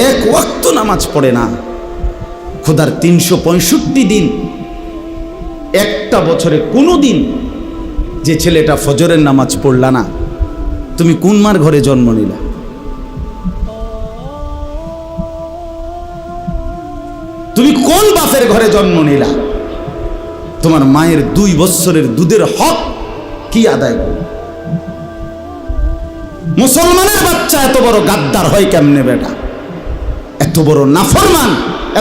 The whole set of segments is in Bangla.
এক ওয়াক্ত নামাজ পড়ে না, খোদার 365 দিন, একটা বছরে কোনো দিন যে ছেলেটা ফজরের নামাজ পড়লা না, তুমি কোন মার ঘরে জন্ম নিলা? তুমি কোন বাপের ঘরে জন্ম নিলা? তোমার মায়ের 2 বছরের দুধের হক কি আদায় করো? মুসলমানের বাচ্চা এত বড় গাদ্দার হয় কেমনে বেটা? এত বড় নাফরমান,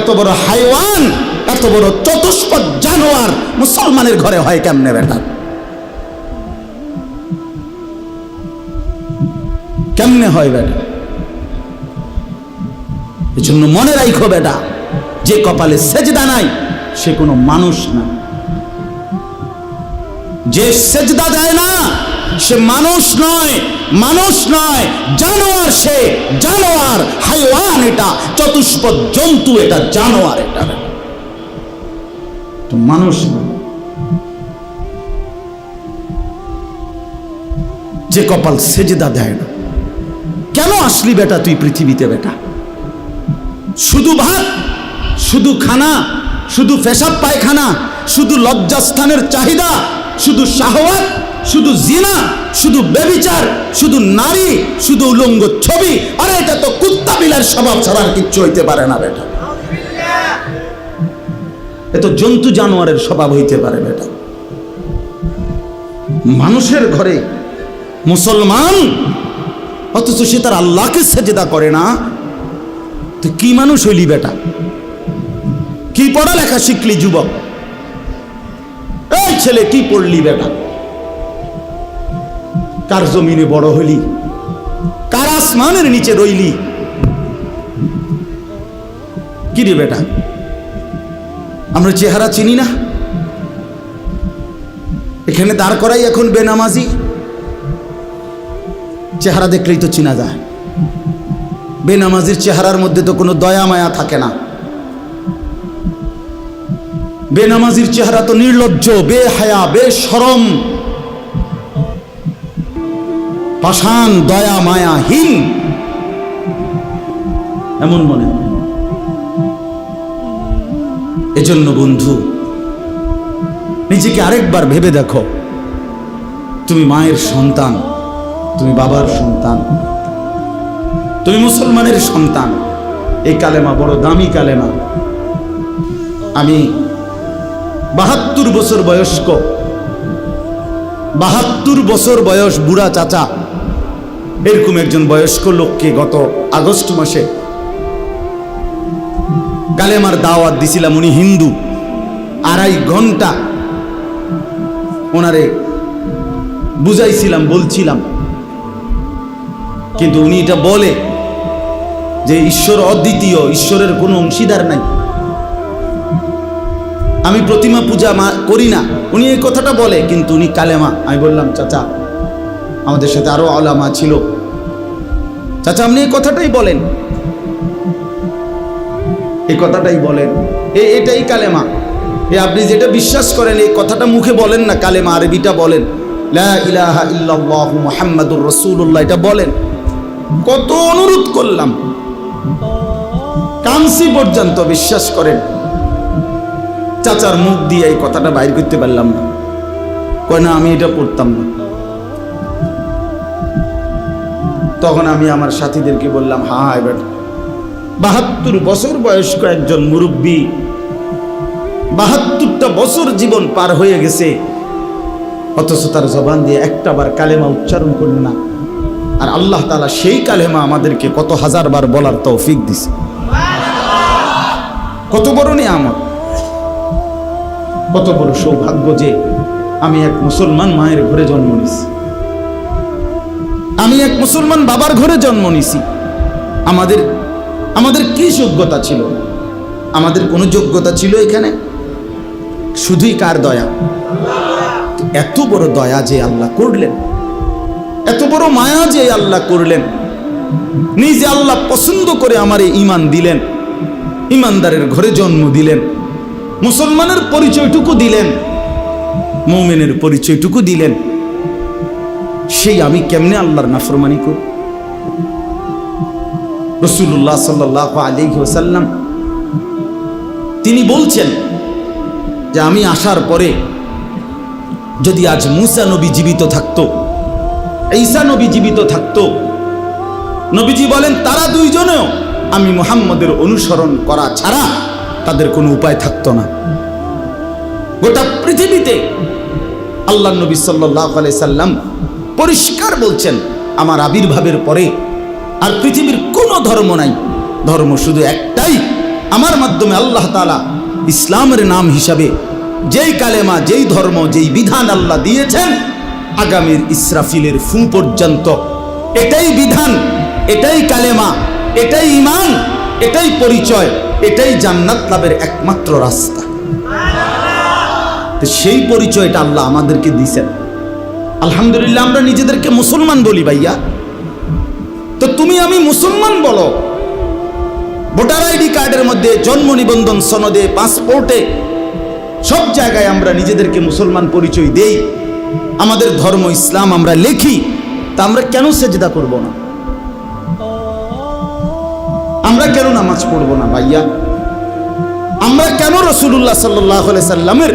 এত বড় হাইওয়ান, এত বড় চতুষ্পদ জানোয়ার মুসলমানের ঘরে হয় কেমনে বেটা? কেমনে হয় বেটা? এজন্য মনে রাখো বেটা, যে কপালে সেজদা নাই সে কোনো মানুষ না। যে সেজদা দেয় না সে মানুষ নয়, মানুষ নয়, জানোয়ার। সে জানোয়ার, হাইওয়ান, এটা চতুষ্পদ জন্তু, এটা জানোয়ার, এটা মানুষ না। যে কপাল সেজদা দেয় না। কেন আসলি বেটা তুই পৃথিবীতে বেটা? শুধু ভাত, শুধু খানা, শুধু পেশাব পায়খানা, শুধু লজ্জাস্থানের চাহিদা, শুধু শাহওয়াত, শুধু জিনা, শুধু ব্যভিচার, শুধু নারী, শুধু উলঙ্গ ছবি। আরে এটা তো কুত্তা বিলার স্বভাব ছাড়া আর কিচ্ছু হইতে পারে না বেটা। এ তো জন্তু জানোয়ারের স্বভাব হইতে পারে বেটা। মানুষের ঘরে মুসলমান, অথচ সে তার আল্লাহকে সেজদা করে না। তুই কি মানুষ হইলি বেটা? কি পড়ালেখা শিখলি যুবক? এই ছেলে কি পড়লি বেটা? কার জমিনে বড় হইলি? কার আসমানের নিচে রইলি? কি রে বেটা? আমরা চেহারা চিনি না? এখানে দাঁড় করাই এখন বেনামাজি। চেহারা দেখলেই তো চিনা যায়। বেনামাজির চেহারার মধ্যে তো কোনো দয়া মায়া থাকে না। বেনামাজির চেহারা তো নির্লজ্জ, বেহায়া, বেশরম, পাষাণ, দয়া মায়াহীন, এমন মনে হয়। এজন্য বন্ধু, নিজেকে আরেকবার ভেবে দেখো। তুমি মায়ের সন্তান, তুমি বাবার সন্তান, তুমি মুসলমানের সন্তান। এই কালেমা বড় দামি কালেমা। আমি 72 বছর বয়স্ক, 72 বছর বয়স বুড়া চাচা, এরকম একজন বয়স্ক লোককে গত আগস্ট মাসে কালেমার দাওয়াত দিছিলাম। উনি হিন্দু। 2.5 ঘন্টা ওনারে বুঝাইছিলাম, বলছিলাম, কিন্তু উনি এটা বলে যে ঈশ্বর অদ্বিতীয়, ঈশ্বরের কোনো অংশীদার নাই, আমি প্রতিমা পূজা করি না। উনি এই কথাটা বলে, কিন্তু উনি কালেমা। আমি বললাম, চাচা, আমাদের সাথে আরো আলেমা ছিল, চাচা আপনি এই কথাটাই বলেন, এই কথাটাই বলেন, এটাই কালেমা। আপনি যেটা বিশ্বাস করেন এই কথাটা মুখে বলেন না, কালেমা আরবিটা বলেন, লা ইলাহা ইল্লাল্লাহু মুহাম্মাদুর রাসূলুল্লাহ, এটা বলেন। কত অনুরোধ করলাম, কামসি পর্যন্ত, বিশ্বাস করেন চাচার মুখ দিয়ে এই কথাটা বাইর করতে পারলাম না। কয় না, আমি এটা পড়তাম না। তখন আমি আমার সাথীদেরকে বললাম, হ্যাঁ এবার 72 বছর বয়স্ক একজন মুরব্বী, 72টা বছর জীবন পার হয়ে গেছে, অথচ তার জবান দিয়ে একটাবার কালেমা উচ্চারণ করল না। আর আল্লাহ তাআলা সেই কালেমা আমাদেরকে কত হাজারবার বলার তৌফিক দিছে। কত বড় নিয়ামত, কত বড় সৌভাগ্য যে আমি এক মুসলমান মায়ের ঘরে জন্ম নিছি, আমি এক মুসলমান বাবার ঘরে জন্ম নিছি। আমাদের কি যোগ্যতা ছিল? আমাদের কোনো যোগ্যতা ছিল এখানে? শুধুই কার দয়া? এত বড় দয়া যে আল্লাহ করলেন, এত বড় মায়া যে আল্লাহ করলেন, নিজে আল্লাহ পছন্দ করে আমারে ঈমান দিলেন, ঈমানদারের ঘরে জন্ম দিলেন, মুসলমানের পরিচয়টুকু দিলেন, মুমিনের পরিচয়টুকু দিলেন। সেই আমি কেমনে আল্লাহর নাফরমানি করি? রাসূলুল্লাহ সাল্লাল্লাহু আলাইহি ওয়াসাল্লাম তিনি বলছেন যে আমি আসার পরে যদি আজ মুসা নবী জীবিত থাকতো, ঈসা নবী জীবিত থাকতো, নবীজি বলেন তারা দুইজনেও আমি মুহাম্মদের অনুসরণ করা ছাড়া তাদের কোনো উপায় থাকতো না। গোটা পৃথিবীতে আল্লাহ নবী সাল্লাল্লাহু আলাইহি সাল্লাম পরিষ্কার বলছেন আমার আবির্ভাবের পরে আর পৃথিবীর কোনো ধর্ম নাই, ধর্ম শুধু একটাই, আমার মাধ্যমে আল্লাহ তাআলা ইসলামের নাম হিসাবে যেই কালেমা, যেই ধর্ম, যেই বিধান আল্লাহ দিয়েছেন আগামীর ইসরাফিলের ফু পর্যন্ত এটাই বিধান, এটাই কালেমা, এটাই ঈমান, এটাই পরিচয়, এটাই জান্নাত লাভের একমাত্র রাস্তা। তো সেই পরিচয়টা আল্লাহ আমাদেরকে দিয়েছেন। আলহামদুলিল্লাহ আমরা নিজেদেরকে মুসলমান বলি ভাইয়া, তো তুমি আমি মুসলমান বলো, ভোটার আইডি কার্ডের মধ্যে, জন্ম নিবন্ধন সনদে, পাসপোর্টে, সব জায়গায় আমরা নিজেদেরকে মুসলমান পরিচয় দেই, আমাদের ধর্ম ইসলাম আমরা লেখি, তা আমরা কেন সেজদা করব না? আমরা কেন নামাজ পড়ব না ভাইয়া? আমরা কেন রাসূলুল্লাহ সাল্লাল্লাহু আলাইহি সাল্লামের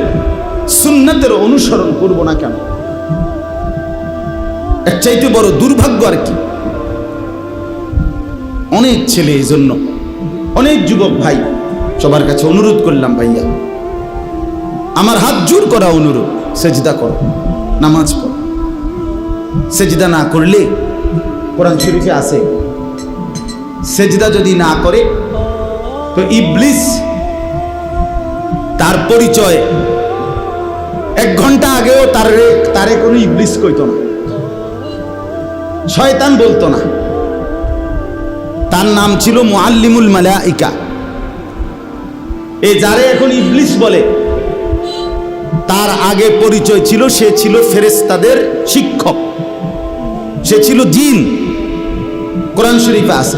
সুন্নাতের অনুসরণ করব না কেন? এর চাইতে বড় দুর্ভাগ্য আর কি? অনেক ছেলে, এই জন্য অনেক যুবক ভাই সবার কাছে অনুরোধ করলাম ভাইয়া, আমার হাত জোর করা অনুরোধ, সেজদা করো, নামাজ পড়ো। সেজদা না করলে কোরআন শরীফে আছে সেজদা যদি না করে তো ইবলিস তার পরিচয় 1 ঘন্টা আগেও তারে কোনো ইবলিস কইতো না, শয়তান বলতো না, তার নাম ছিল মুআল্লিমুল মালাইকা। এই যারে এখন ইবলিস বলে তার আগে পরিচয় ছিল সে ছিল ফেরেশতাদের শিক্ষক, সে ছিল জিন, কোরআন শরীফে আছে,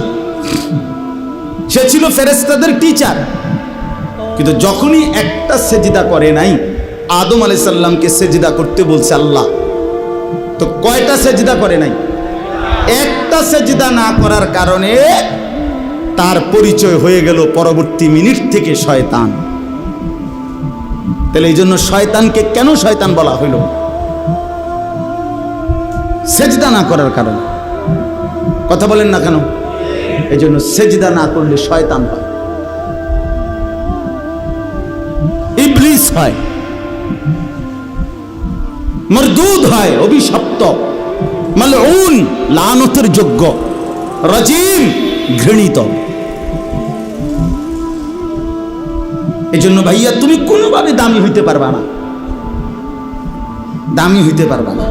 সে ছিল ফেরেশতাদের টিচার। কিন্তু যখনই একটা সেজদা করে নাই, আদম আলাইহিস সালামকে সেজদা করতে বলছে আল্লাহ, তো কয়টা সেজদা করে নাই? একটা সেজদা না করার কারণে তার পরিচয় হয়ে গেল পরবর্তী মিনিট থেকে শয়তান। তাহলে এই জন্য শয়তানকে কেন শয়তান বলা হইল? সেজদা না করার কারণে। কথা বলেন না কেন? এই জন্য সেজদা না করলে শয়তান হয়, ইবলিস হয়, মরদুদ হয়, অভিশপ্ত, মালউন, লানতের যোগ্য, রাজিম, ঘৃণিত। এই জন্য ভাইয়া তুমি কোনোভাবে দামি হইতে পারবা না, দামি হইতে পারবা না,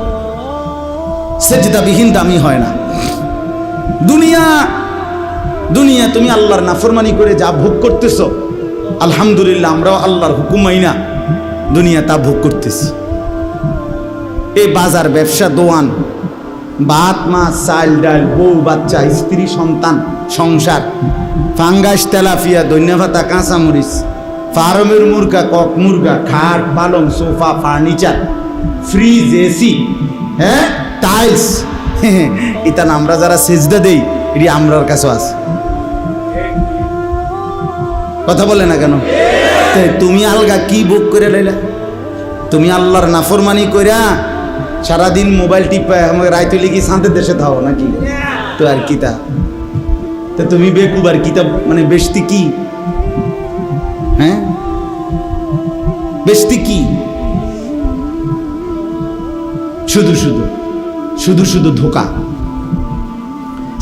সেজদাবিহীন দামি হয় না। দুনিয়া তুমি আল্লাহর নাফরমানি করে যা ভোগ করতেছো, আলহামদুলিল্লাহ আমরাও আল্লাহর হুকুম মাইনা দুনিয়া তা ভোগ করতেছি। এই বাজার, ব্যবসা, দোয়ান, ভাত, মাছ, চাল, ডাল, বউ, বাচ্চা, স্ত্রী, সন্তান, সংসার, ফাঙ্গাস, তেলাপিয়া, ধন্যভাতা, কাঁচামরিচ, ফার্মের মুরগা, কক মুরগা, খাট, পালং, সোফা, ফার্নিচার, ফ্রিজ, এসি, হ্যাঁ, টাইলস, এটা আমরা যারা সেজদা দেই এটি আমরার কাছে আছে। কথা বলে না কেন? তুমি আলগা কি বুক করে লাইলা? তুমি আল্লাহর নাফরমানি কইরা সারাদিন মোবাইল টিপা আমাকে রাইতে লিখি শান্তির দেশে থাও নাকি? তো আর কিতা, তো তুমি বেকুব আর কিতাব মানে বেশতি কি? হ্যাঁ, বেশতি কি? শুধু শুধু ধোকা,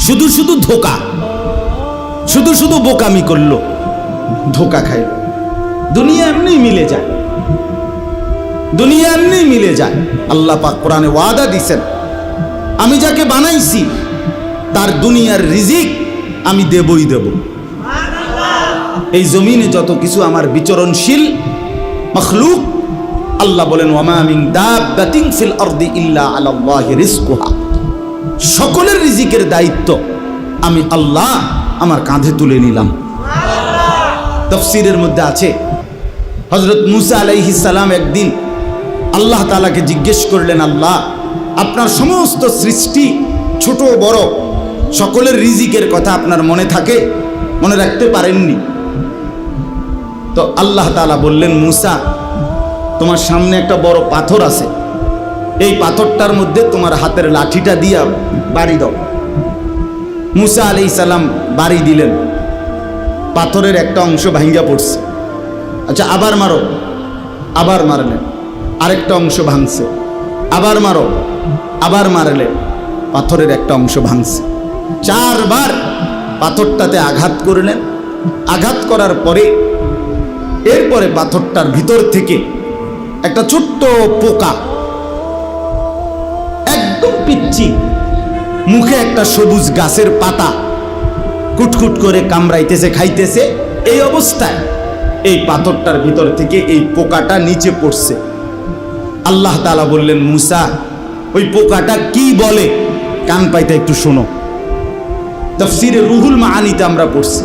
শুধু ধোকা, শুধু বোকামি করলো, ধোকা খাইল। দুনিয়া এমনি মিলে যায়, দুনিয়া এমনি মিলে যায়। আল্লাহ পাক কোরআনে ওয়াদা দিছেন, আমি যাকে বানাইছি তার দুনিয়ার রিজিক আমি দেবই দেব। এই জমিনে যত কিছু আমার বিচরণশীল মখলুক, আল্লাহ বলেন ওয়ামা মিন দাব্বাতিন ফিল আরদি ইল্লা আলাল্লাহি রিজকুহা, সকলের রিজিকের দায়িত্ব আমি আল্লাহ আমার কাঁধে তুলে নিলাম। তাফসীরের মধ্যে আছে হযরত মুসা আলাইহিস সালাম একদিন আল্লাহ তাআলাকে জিজ্ঞেস করলেন, আল্লাহ আপনার সমস্ত সৃষ্টি ছোট বড় সকলের রিজিকের কথা আপনার মনে থাকে, মনে রাখতে পারেননি। তো আল্লাহ তাআলা বললেন, মুসা তোমার সামনে একটা বড় পাথর আছে, এই পাথরটার মধ্যে তোমার হাতের লাঠিটা দিয়া বাড়ি দাও। মুসা আলাইহিস সালাম বাড়ি দিলেন, পাথরের একটা অংশ ভাঙ্গা পড়ছে। আচ্ছা আবার মারো, আবার মারলেন, আরেকটা অংশ ভাঙছে, আবার মারো, আবার মারলেন, পাথরের একটা অংশ ভাঙছে। 4 বার পাথরটাতে আঘাত করলেন। আঘাত করার পরে এরপরে পাথরটার ভিতর থেকে একটা ছোট্ট পোকা, একদম পিচ্চি, মুখে একটা সবুজ গাছের পাতা কুটকুট করে কামড়াইতেছে, খাইতেছে। এই অবস্থায় এই পাথরটার ভিতর থেকে এই পোকাটা নিচে পড়ছে। আল্লাহ তাআলা বললেন, মুসা ওই পোকাটা কি বলে কান পাইতে একটু শোনো। তাফসিরে রুহুল মাআনিতে আমরা পড়ছি,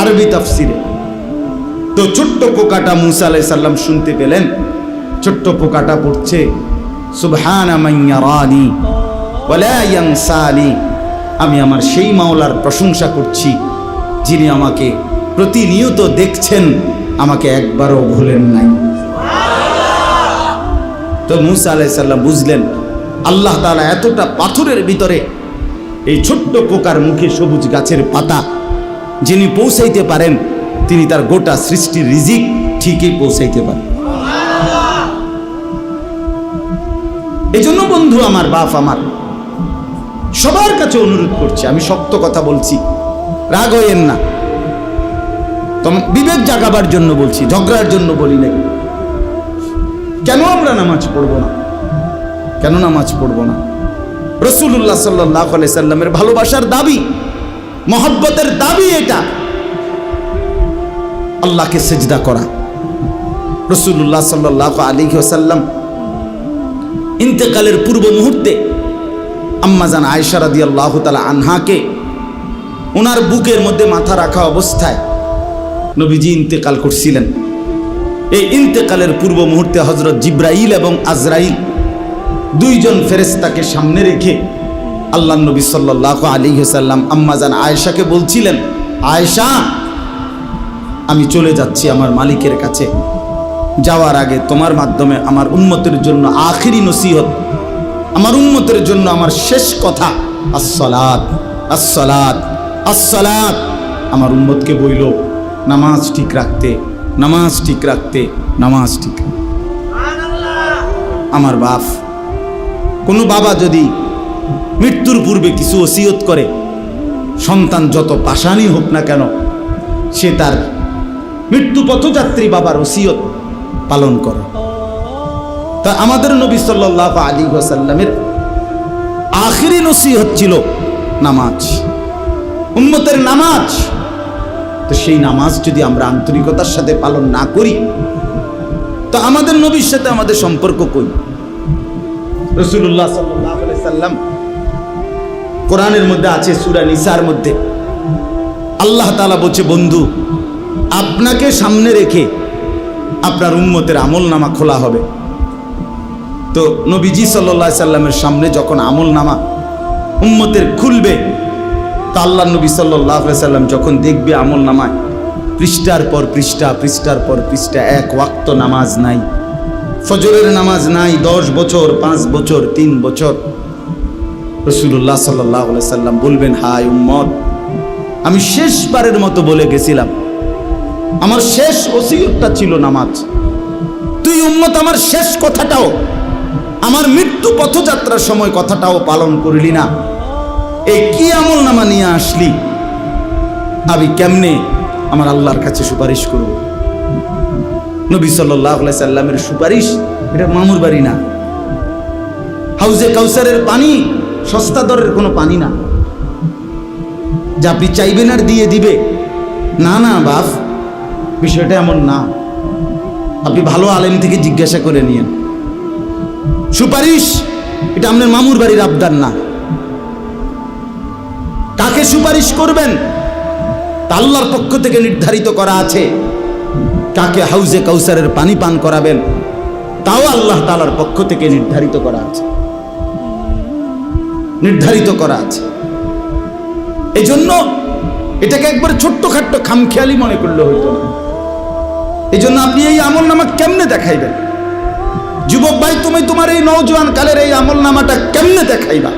আরবি তাফসিরে। তো ছোট্ট পোকাটা মুসা আলাইহিস সালাম শুনতে পেলেন। ছোট্ট পোকাটা পড়ছে, সুবহানা মান ইয়ারানি ওয়ালা ইয়ানসানি। আমি আমার সেই মাওলার প্রশংসা করছি যিনি আমাকে প্রতিনিয়ত দেখছেন, আমাকে একবারও ভুলেন নাই। তো মুসা আলাইহিস সালাম বুঝলেন আল্লাহ তাআলা এতটা পাথরের ভিতরে এই ছোট্ট পোকার মুখে সবুজ গাছের পাতা যিনি পৌঁছাইতে পারেন, তিনি তার গোটা সৃষ্টির রিজিক ঠিকই পৌঁছাইতে পারেন। এই জন্য বন্ধু আমার, বাপ আমার, সবার কাছে অনুরোধ করছি, আমি শক্ত কথা বলছি, রাগ হইয়েন না, বিবেক জাগাবার জন্য বলছি, ঝগড়ার জন্য বলি নাই। কেন আমরা নামাজ পড়বো না? কেন নামাজ পড়বো না? রাসূলুল্লাহ সাল্লাল্লাহু আলাইহি সাল্লামের ভালোবাসার দাবি, মহব্বতের দাবি এটা, আল্লাহকে সিজদা করা। রাসূলুল্লাহ সাল্লাল্লাহু আলাইহি ওয়াসাল্লাম ইন্তেকালের পূর্ব মুহূর্তে আম্মাজান আয়েশা রাদিয়াল্লাহু তাআলা আনহাকে ওনার বুকের মধ্যে মাথা রাখা অবস্থায় নবীজি ইন্তেকাল করছিলেন। এই ইন্তেকালের পূর্ব মুহূর্তে হযরত জিবরাইল এবং আজরাইল দুইজন ফেরেশতাকে সামনে রেখে আল্লাহ নবী সাল্লাল্লাহু আলাইহি ওয়াসাল্লাম আম্মাজান আয়েশাকে বলছিলেন, আয়েশা আমি চলে যাচ্ছি আমার মালিকের কাছে, যাওয়ার আগে তোমার মাধ্যমে আমার উম্মতের জন্য আখিরি নসিহত, আমার উম্মতের জন্য আমার শেষ কথা, আসসালাত আসসালাত আসসালাত। আমার উম্মতকে বইল নামাজ ঠিক রাখতে, নামাজ ঠিক রাখতে, নামাজ ঠিক। আমার বাপ, কোনো বাবা যদি মৃত্যুর পূর্বে কিছু ওসিয়ত করে, সন্তান যত পাষাণই হোক না কেন, সে তার মৃত্যু পথযাত্রী বাবার ওসিয়ত পালন করে। তা আমাদের নবী সাল্লাল্লাহু আলাইহি ওয়াসাল্লামের আখিরি নসিহত ছিল নামাজ, উম্মতের নামাজ। তো সেই নামাজ যদি আমরা আন্তরিকতার সাথে পালন না করি, তো আমাদের নবীর সাথে আমাদের সম্পর্ক কই? রাসূলুল্লাহ সাল্লাল্লাহু আলাইহি সাল্লাম কোরআনের মধ্যে আছে, সূরা নিসার মধ্যে আল্লাহ তাআলা বলছে, বন্ধু আপনাকে সামনে রেখে আপনার উম্মতের আমলনামা খোলা হবে। তো নবীজি সাল্লাল্লাহু আলাইহি সাল্লামের সামনে যখন আমলনামা উম্মতের খুলবে, তা আল্লাহ নবী সাল্লাল্লাহু আলাইহি সাল্লাম যখন দেখবে আমলনামায় পৃষ্ঠার পর পৃষ্ঠা, পৃষ্ঠার পর পৃষ্ঠা, এক ওয়াক্ত নামাজ নাই, ফজরের নামাজ নাই, 10 বছর, 5 বছর, 3 বছর, রাসূলুল্লাহ সাল্লাল্লাহু আলাইহি সাল্লাম বলবেন, হায় উম্মত, আমি শেষবারের মতো বলে গেছিলাম, আমার শেষ ওসিয়তটা ছিল নামাজ। তুই উম্মত আমার শেষ কথাটাও, আমার মৃত্যু পথযাত্রার সময় কথাটাও পালন করলি না। এই কি আমলনামা নিয়ে আসলি? আমি কেমনে আমার আল্লাহর কাছে সুপারিশ করব? নবী সাল্লাল্লাহু আলাইহি সাল্লামের সুপারিশ এটা মামুর বাড়ি না, হাউজে কাউসারের পানি সস্তা দরের কোনো পানি না যা আপনি চাইবেন আর দিয়ে দিবে। না না বাপ, বিষয়টা এমন না। আপনি ভালো আলেম থেকে জিজ্ঞাসা করে নিয়েন। সুপারিশ এটা আপনার মামুর বাড়ির আবদার না। কাকে সুপারিশ করবেন তা আল্লাহর পক্ষ থেকে নির্ধারিত করা আছে। কাকে হাউজে কাউসারের পানি পান করাবেন তাও আল্লাহ তাআলার পক্ষ থেকে নির্ধারিত করা আছে, নির্ধারিত করা আছে। এই জন্য এটাকে একবার ছোট্টখাট্ট খামখেয়ালি মনে করলে হইতো না। এই জন্য আপনি এই আমল নামা কেমনে দেখাইবেন? যুবক ভাই, তুমি তোমার এই নওজোয়ান কালের এই আমল নামাটা কেমনে দেখাইবা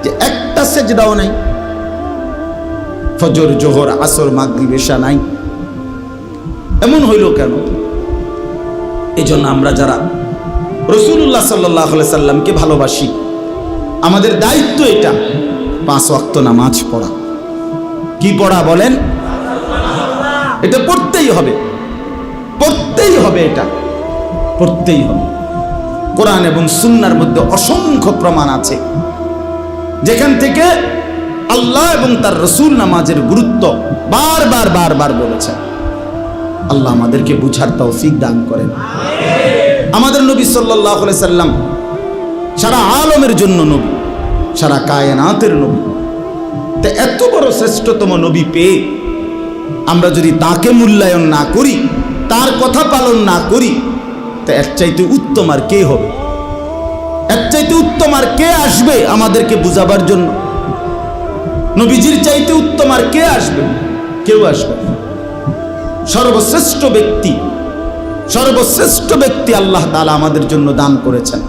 যে একটা সেজদাও নাই, ফজর জোহর আসর মাগরিব এশা নাই? এমন হইল কেন? এই জন্য আমরা যারা রাসূলুল্লাহ সাল্লাল্লাহু আলাইহি সাল্লামকে ভালোবাসি, আমাদের দায়িত্ব এটা 5 ওয়াক্ত নামাজ পড়া। কি পড়া বলেন? এটা পড়তেই হবে, পড়তেই হবে, এটা পড়তেই হবে। কোরআন এবং সুন্নাহর মধ্যে অসংখ্য প্রমাণ আছে যেখান থেকে আল্লাহ এবং তার রাসূল নামাজের গুরুত্ব বারবার বারবার বলেছেন। আল্লাহ আমাদেরকে বুঝার তৌফিক দান করেন। আমাদের নবী সাল্লাল্লাহু আলাইহি সাল্লাম সারা আলমের জন্য নবী, সারা কায়নাতের নবী। তা এত বড় শ্রেষ্ঠতম নবী পেয়ে আমরা যদি তাকে মূল্যায়ন না করি, তার কথা পালন না করি, তা এর চাইতে উত্তম আর কে হবে? এর চাইতে উত্তম আর কে আসবে আমাদেরকে বুঝাবার জন্য? নবীজির চাইতে উত্তম আর কে আসবে? কেউ আসবে না। সর্বশ্রেষ্ঠ ব্যক্তি, সর্বশ্রেষ্ঠ ব্যক্তি আল্লাহ তাআলা আমাদের জন্য দান করেছেন।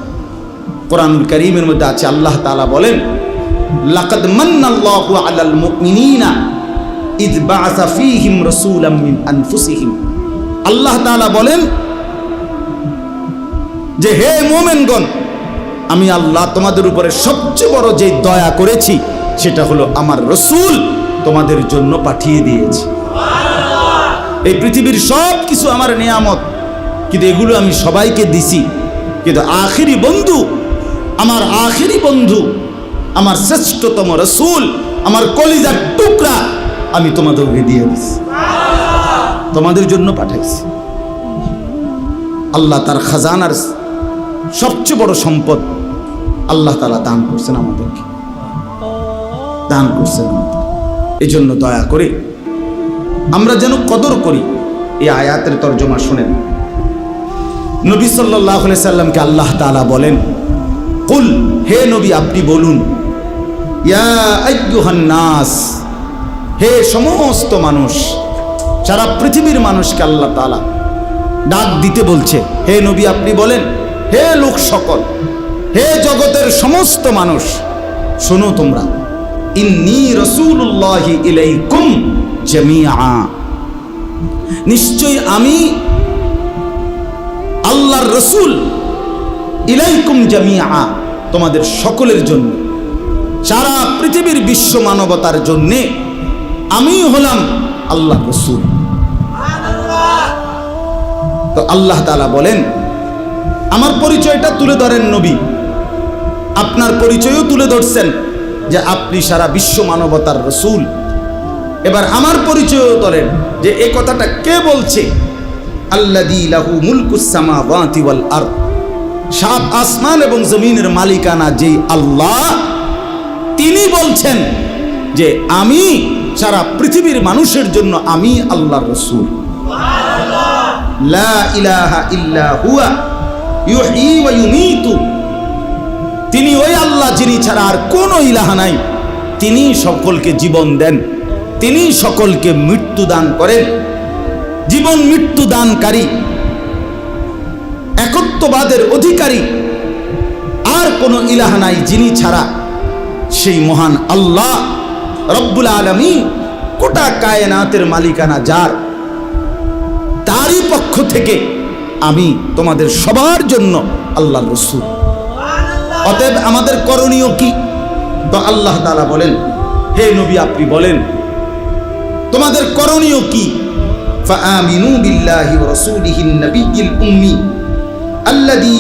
কোরআনুল কারীমের মধ্যে আছে, আল্লাহ তাআলা বলেন, লাকাদ মান্নাল্লাহু আলাল মুমিনিনা ইয বাআসা ফীহিম রাসূলাম মিন আনফুসিহিম। আল্লাহ তাআলা বলেন যে হে মুমিনগণ, আমি আল্লাহ তোমাদের উপরে সবচেয়ে বড় যে দয়া করেছি সেটা হলো আমার রাসূল তোমাদের জন্য পাঠিয়ে দিয়েছি। এই পৃথিবীর সব কিছু আমার নিয়ামত, কিন্তু এগুলো আমি সবাইকে দিছি, কিন্তু আখিরি বন্ধু, আমার আখিরি বন্ধু, আমার শ্রেষ্ঠতম রাসূল, আমার কলিজার টুকরা আমি তোমাদেরকে দিয়ে দিছি, তোমাদের জন্য পাঠাইছি। আল্লাহ তার খাজানার সবচেয়ে বড় সম্পদ আল্লাহ তাআলা দান করছেন আমাদেরকে, দান করছেন আমাদের। এই জন্য দয়া করে আমরা যেন কদর করি। এই আয়াতের তরজমা শুনেন। নবী সাল্লাল্লাহু আলাইহি সাল্লামকে আল্লাহ তাআলা বলেন, কুল, হে নবী আপনি বলুন, ইয়া আইয়ুহান নাস, হে সমস্ত মানুষ, সারা পৃথিবীর মানুষকে আল্লাহ তাআলা ডাক দিতে বলছে। হে নবী আপনি বলেন, হে লোক সকল, হে জগতের সমস্ত মানুষ, শোনো তোমরা, ইন্নী রাসূলুল্লাহি ইলাইকুম জামিআ, নিশ্চয় আমি আল্লাহর রাসূল, ইলাইকুম জামিআ, তোমাদের সকলের জন্য, সারা পৃথিবীর বিশ্ব মানবতার জন্যে আমি হলাম আল্লাহর রাসূল। তো আল্লাহ তাআলা বলেন, আমার পরিচয়টা তুলে ধরেন নবী, আপনার পরিচয়ও তুলে ধরছেন যে আপনি সারা বিশ্ব মানবতার রাসূল। এবার আমার পরিচয়ও ধরেন যে এই কথাটা কে বলছে। আল্লাযী লাহু মুলকুস সামাওয়াতি ওয়াল আরদ, সাত আসমান এবং জমিনের মালিকানা যেই আল্লাহ, তিনি বলছেন যে আমি সারা পৃথিবীর মানুষের জন্য আমি আল্লাহর রাসূল। লা ইলাহা ইল্লা হুয়া ইউহয়ী ওয়া ইউমীতু, তিনি ওই আল্লাহ যিনি ছাড়া আর কোনো ইলাহা নাই, তিনি সকলকে জীবন দেন, তিনি সকলকে মৃত্যু দান করেন। জীবন মৃত্যু দানকারী, একত্ববাদের অধিকারী আর কোনো ইলাহা নাই যিনি ছাড়া। সেই মহান আল্লাহ রব্বুল আলামিন, গোটা কায়নাতের মালিকানা যার, তারই পক্ষ থেকে আমি তোমাদের সবার জন্য আল্লাহর রাসূল। অতএব আমাদের করণীয় কি? তো আল্লাহ তাআলা বলেন, হে নবী আপনি বলেন তোমাদের করণীয় কি? ফাআমিনু বিল্লাহি ওয়া রাসূলিহিন নাবিয়্যিল উম্মি আল্লাযী